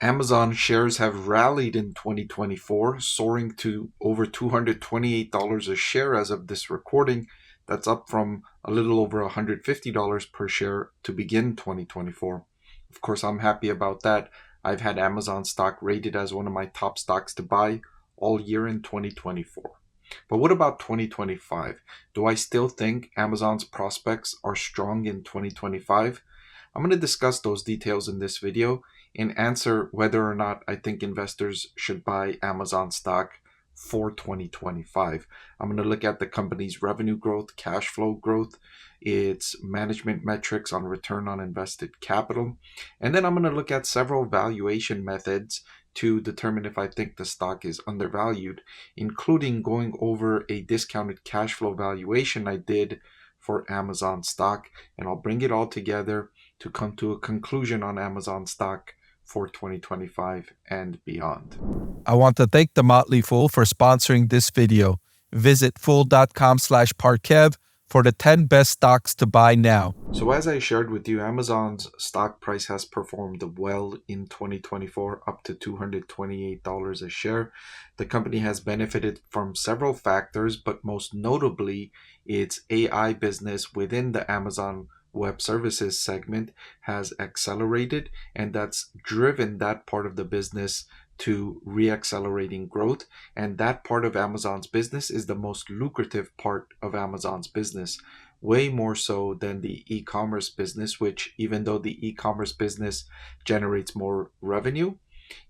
Amazon shares have rallied in 2024, soaring to over $228 a share as of this recording. That's up from a little over $150 per share to begin 2024. Of course, I'm happy about that. I've had Amazon stock rated as one of my top stocks to buy all year in 2024. But what about 2025? Do I still think Amazon's prospects are strong in 2025? I'm going to discuss those details in this video and answer whether or not I think investors should buy Amazon stock for 2025. I'm going to look at the company's revenue growth, cash flow growth, its management metrics on return on invested capital, and then I'm going to look at several valuation methods to determine if I think the stock is undervalued, including going over a discounted cash flow valuation I did for Amazon stock, and I'll bring it all together to come to a conclusion on Amazon stock for 2025 and beyond. I want to thank the Motley Fool for sponsoring this video. Visit fool.com/Parkev for the 10 best stocks to buy now. So as I shared with you, Amazon's stock price has performed well in 2024, up to $228 a share. The company has benefited from several factors, but most notably, its AI business within the Amazon Web Services segment has accelerated, and that's driven that part of the business to re-accelerating growth. And that part of Amazon's business is the most lucrative part of Amazon's business, way more so than the e-commerce business, which even though the e-commerce business generates more revenue,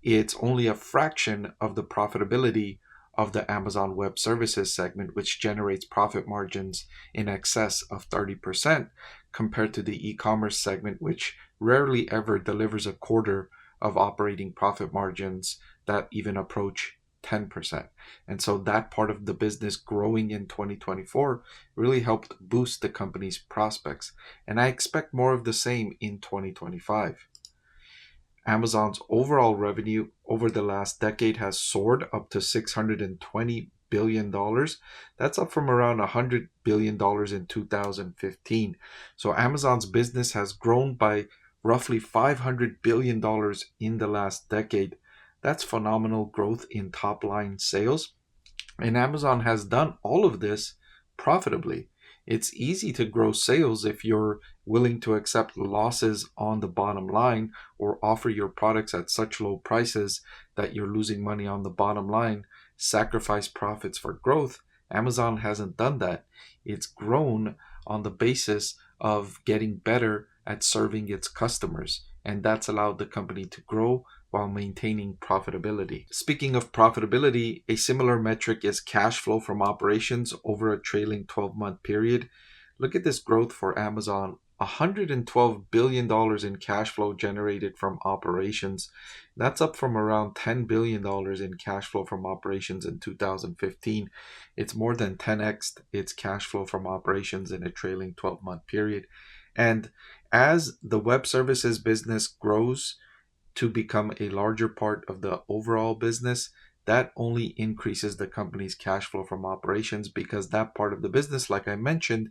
it's only a fraction of the profitability of the Amazon Web Services segment, which generates profit margins in excess of 30% compared to the e-commerce segment, which rarely ever delivers a quarter of operating profit margins that even approach 10%. And so that part of the business growing in 2024 really helped boost the company's prospects. And I expect more of the same in 2025. Amazon's overall revenue over the last decade has soared up to $620 billion. That's up from around $100 billion in 2015. So Amazon's business has grown by roughly $500 billion in the last decade. That's phenomenal growth in top line sales. And Amazon has done all of this profitably. It's easy to grow sales if you're willing to accept losses on the bottom line or offer your products at such low prices that you're losing money on the bottom line, sacrifice profits for growth. Amazon hasn't done that. It's grown on the basis of getting better at serving its customers, and that's allowed the company to grow while maintaining profitability. Speaking of profitability, a similar metric is cash flow from operations over a trailing 12-month period. Look at this growth for Amazon. $112 billion in cash flow generated from operations. That's up from around $10 billion in cash flow from operations in 2015. It's more than 10x its cash flow from operations in a trailing 12-month period. And as the web services business grows to become a larger part of the overall business, that only increases the company's cash flow from operations because that part of the business, like I mentioned,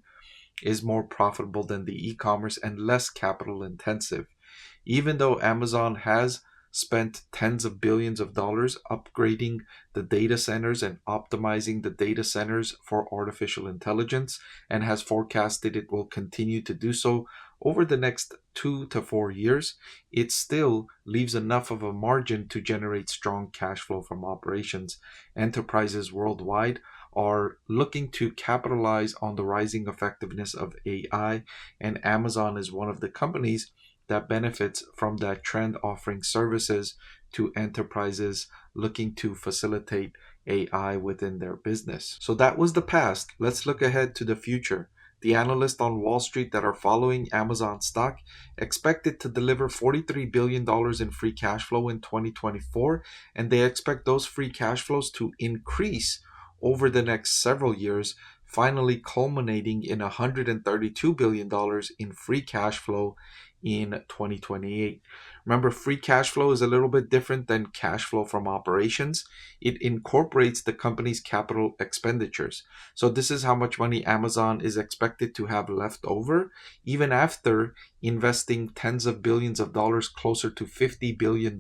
is more profitable than the e-commerce and less capital intensive. Even though Amazon has spent tens of billions of dollars upgrading the data centers and optimizing the data centers for artificial intelligence and has forecasted it will continue to do so over the next 2 to 4 years, it still leaves enough of a margin to generate strong cash flow from operations. Enterprises worldwide are looking to capitalize on the rising effectiveness of AI, and Amazon is one of the companies that benefits from that trend, offering services to enterprises looking to facilitate AI within their business. So that was the past. Let's look ahead to the future. The analysts on Wall Street that are following Amazon stock expect it to deliver $43 billion in free cash flow in 2024, and they expect those free cash flows to increase over the next several years, finally culminating in $132 billion in free cash flow in 2028. Remember, free cash flow is a little bit different than cash flow from operations. It incorporates the company's capital expenditures. So this is how much money Amazon is expected to have left over, even after investing tens of billions of dollars, closer to $50 billion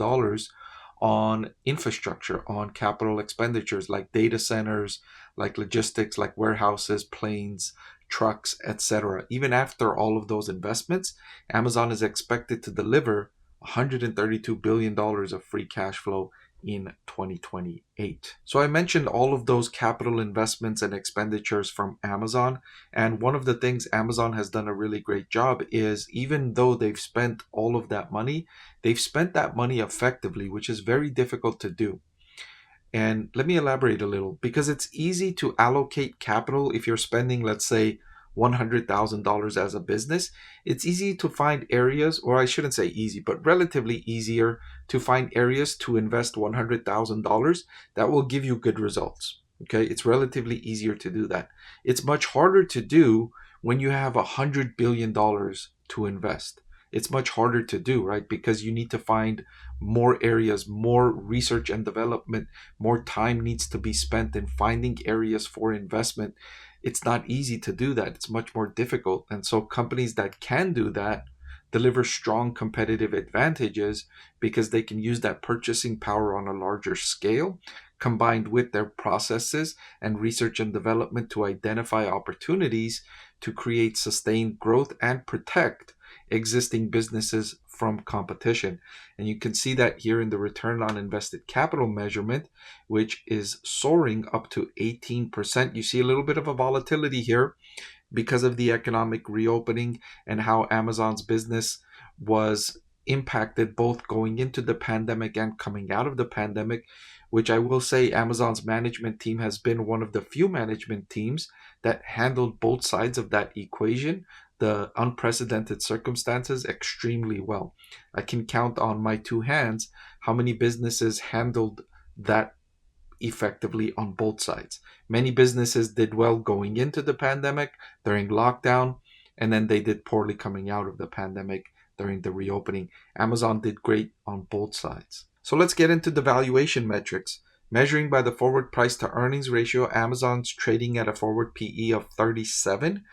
on infrastructure, on capital expenditures like data centers, like logistics, like warehouses, planes, trucks, etc. Even after all of those investments, Amazon is expected to deliver $132 billion of free cash flow in 2028. So I mentioned all of those capital investments and expenditures from Amazon. And one of the things Amazon has done a really great job is, even though they've spent all of that money, they've spent that money effectively, which is very difficult to do. And let me elaborate a little, because it's easy to allocate capital if you're spending, let's say, $100,000 as a business. It's easy to find areas, or I shouldn't say easy, but relatively easier to find areas to invest $100,000 that will give you good results. Okay, it's relatively easier to do that. It's much harder to do when you have $100 billion to invest. It's much harder to do, right? Because you need to find more areas, more research and development, more time needs to be spent in finding areas for investment. It's not easy to do that. It's much more difficult. And so companies that can do that deliver strong competitive advantages because they can use that purchasing power on a larger scale, combined with their processes and research and development to identify opportunities to create sustained growth and protect existing businesses from competition. And you can see that here in the return on invested capital measurement, which is soaring up to 18%. You see a little bit of a volatility here because of the economic reopening and how Amazon's business was impacted both going into the pandemic and coming out of the pandemic, which I will say Amazon's management team has been one of the few management teams that handled both sides of that equation, the unprecedented circumstances, extremely well. I can count on my two hands how many businesses handled that effectively on both sides. Many businesses did well going into the pandemic during lockdown, and then they did poorly coming out of the pandemic during the reopening. Amazon did great on both sides. So let's get into the valuation metrics. Measuring by the forward price to earnings ratio, Amazon's trading at a forward PE of 37,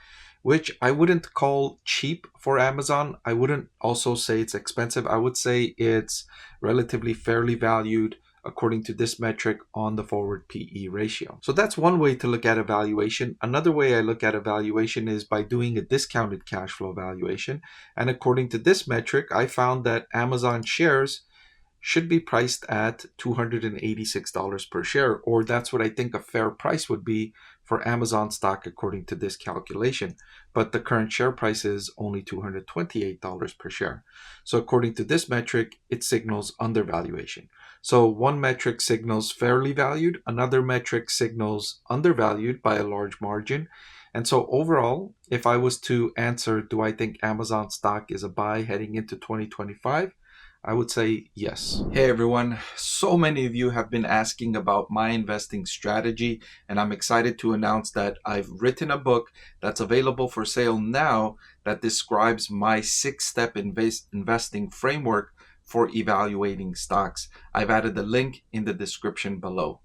which I wouldn't call cheap for Amazon. I wouldn't also say it's expensive. I would say it's relatively fairly valued according to this metric on the forward PE ratio. So that's one way to look at a valuation. Another way I look at a valuation is by doing a discounted cash flow valuation. And according to this metric, I found that Amazon shares should be priced at $286 per share, or that's what I think a fair price would be for Amazon stock according to this calculation. But the current share price is only $228 per share. So according to this metric, it signals undervaluation. So one metric signals fairly valued, another metric signals undervalued by a large margin. And so overall, if I was to answer, do I think Amazon stock is a buy heading into 2025? I would say yes. Hey everyone, so many of you have been asking about my investing strategy, and I'm excited to announce that I've written a book that's available for sale now that describes my 6-step investing framework for evaluating stocks. I've added the link in the description below.